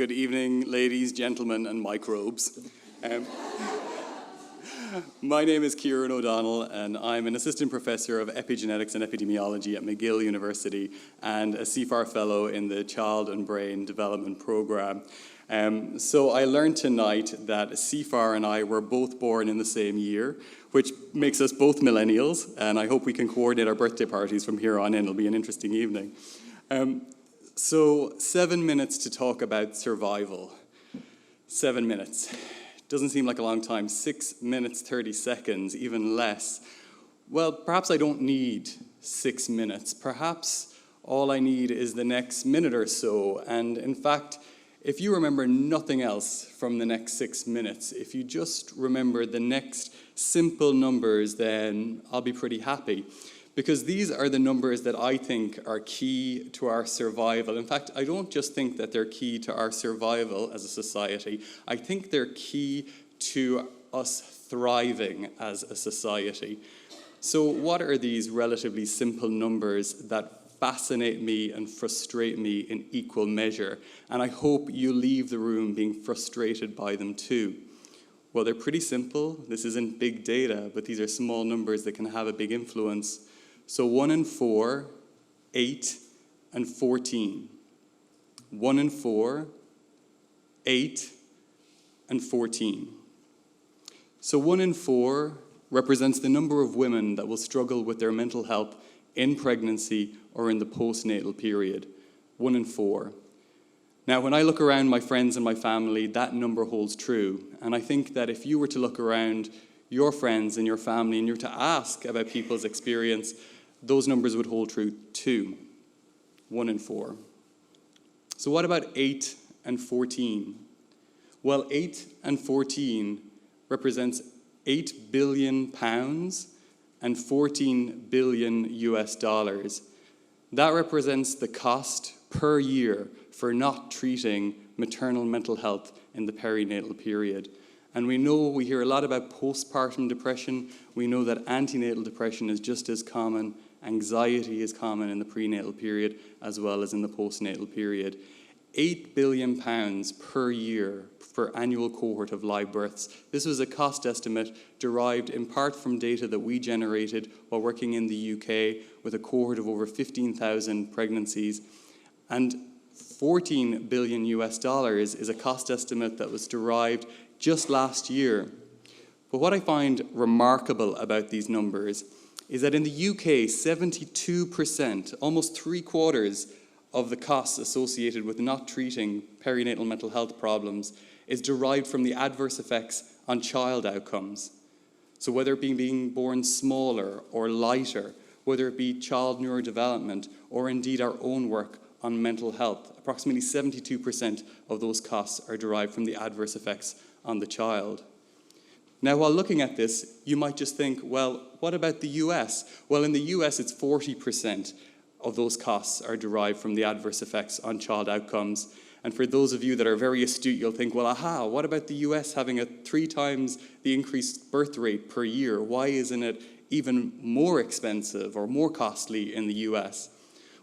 Good evening, ladies, gentlemen, and microbes. My name is Kieran O'Donnell, and I'm an assistant professor of epigenetics and epidemiology at McGill University and a CIFAR fellow in the Child and Brain Development Program. So I learned tonight that CIFAR and I were both born in the same year, which makes us both millennials, and I hope we can coordinate our birthday parties from here on in. It'll be an interesting evening. So 7 minutes to talk about survival. 7 minutes. Doesn't seem like a long time. 6 minutes, 30 seconds, even less. Well, perhaps I don't need 6 minutes. Perhaps all I need is the next minute or so. And in fact, if you remember nothing else from the next 6 minutes, if you just remember the next simple numbers, then I'll be pretty happy. Because these are the numbers that I think are key to our survival. In fact, I don't just think that they're key to our survival as a society. I think they're key to us thriving as a society. So what are these relatively simple numbers that fascinate me and frustrate me in equal measure? And I hope you leave the room being frustrated by them too. Well, they're pretty simple. This isn't big data, but these are small numbers that can have a big influence. So 1 in 4, 8, and 14. 1 in 4, 8, and 14. So 1 in 4 represents the number of women that will struggle with their mental health in pregnancy or in the postnatal period. 1 in 4. Now, when I look around my friends and my family, that number holds true. And I think that if you were to look around your friends and your family and you were to ask about people's experience, those numbers would hold true too. 1 in 4. So what about 8 and 14? Well, 8 and 14 represents 8 billion pounds and 14 billion US dollars. That represents the cost per year for not treating maternal mental health in the perinatal period. And we hear a lot about postpartum depression. We know that antenatal depression is just as common. Anxiety is common in the prenatal period as well as in the postnatal period. 8 billion pounds per year for annual cohort of live births. This was a cost estimate derived in part from data that we generated while working in the UK with a cohort of over 15,000 pregnancies. And 14 billion US dollars is a cost estimate that was derived just last year. But what I find remarkable about these numbers is that in the UK, 72%, almost 3/4 of the costs associated with not treating perinatal mental health problems is derived from the adverse effects on child outcomes. So whether it be being born smaller or lighter, whether it be child neurodevelopment, or indeed our own work on mental health, approximately 72% of those costs are derived from the adverse effects on the child. Now, while looking at this, you might just think, well, what about the US? Well, in the US, it's 40% of those costs are derived from the adverse effects on child outcomes. And for those of you that are very astute, you'll think, well, aha, what about the US having a 3 times the increased birth rate per year? Why isn't it even more expensive or more costly in the US?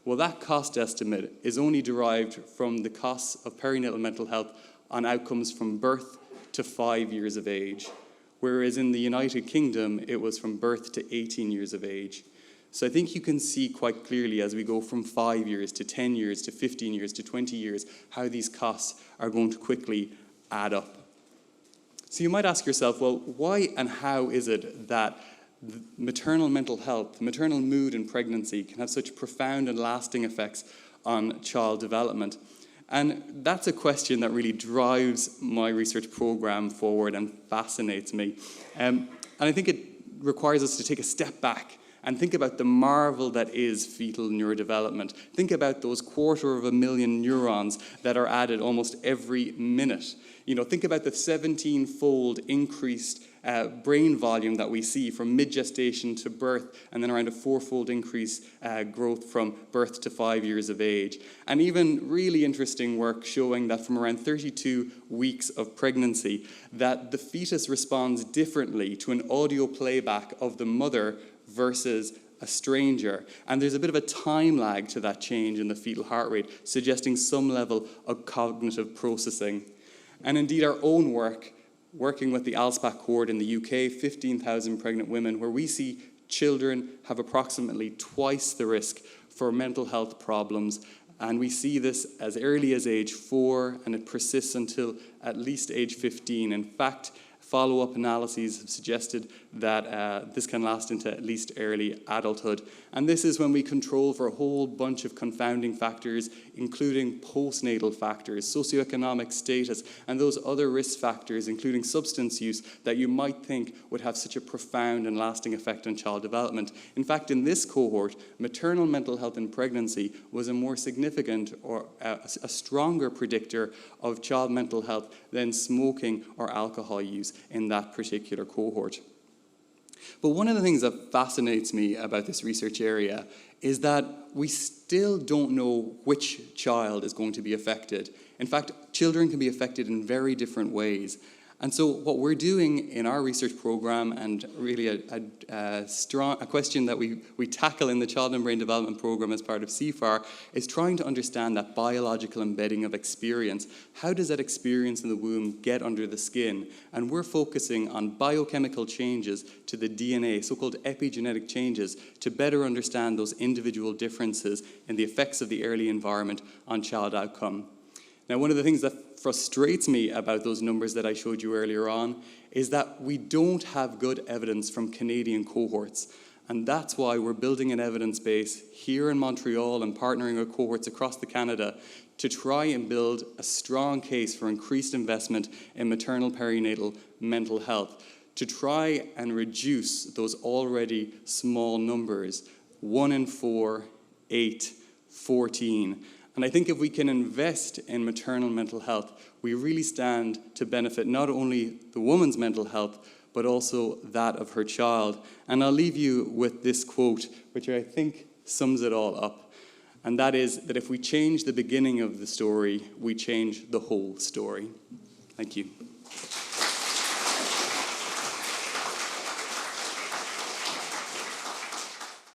Well, that cost estimate is only derived from the costs of perinatal mental health on outcomes from birth to 5 years of age. Whereas in the United Kingdom, it was from birth to 18 years of age. So I think you can see quite clearly as we go from 5 years to 10 years to 15 years to 20 years, how these costs are going to quickly add up. So you might ask yourself, well, why and how is it that maternal mental health, maternal mood in pregnancy can have such profound and lasting effects on child development? And that's a question that really drives my research program forward and fascinates me. And I think it requires us to take a step back and think about the marvel that is fetal neurodevelopment. Think about those 250,000 neurons that are added almost every minute. Think about the 17-fold increased brain volume that we see from mid-gestation to birth, and then around a 4-fold increase growth from birth to 5 years of age. And even really interesting work showing that from around 32 weeks of pregnancy, that the fetus responds differently to an audio playback of the mother versus a stranger. And there's a bit of a time lag to that change in the fetal heart rate, suggesting some level of cognitive processing. And indeed, our own work, working with the ALSPAC cohort in the UK, 15,000 pregnant women, where we see children have approximately twice the risk for mental health problems. And we see this as early as age 4, and it persists until at least age 15. In fact, follow-up analyses have suggested that this can last into at least early adulthood. And this is when we control for a whole bunch of confounding factors, including postnatal factors, socioeconomic status, and those other risk factors, including substance use, that you might think would have such a profound and lasting effect on child development. In fact, in this cohort, maternal mental health in pregnancy was a more significant or a stronger predictor of child mental health than smoking or alcohol use in that particular cohort. But one of the things that fascinates me about this research area is that we still don't know which child is going to be affected. In fact, children can be affected in very different ways. And so what we're doing in our research program, and really a question that we tackle in the Child and Brain Development Program as part of CIFAR, is trying to understand that biological embedding of experience. How does that experience in the womb get under the skin? And we're focusing on biochemical changes to the DNA, so-called epigenetic changes, to better understand those individual differences in the effects of the early environment on child outcome. Now, one of the things that frustrates me about those numbers that I showed you earlier on is that we don't have good evidence from Canadian cohorts. And that's why we're building an evidence base here in Montreal and partnering with cohorts across Canada to try and build a strong case for increased investment in maternal perinatal mental health, to try and reduce those already small numbers, 1 in 4, 8, 14. And I think if we can invest in maternal mental health, we really stand to benefit not only the woman's mental health, but also that of her child. And I'll leave you with this quote, which I think sums it all up. And that is that if we change the beginning of the story, we change the whole story. Thank you.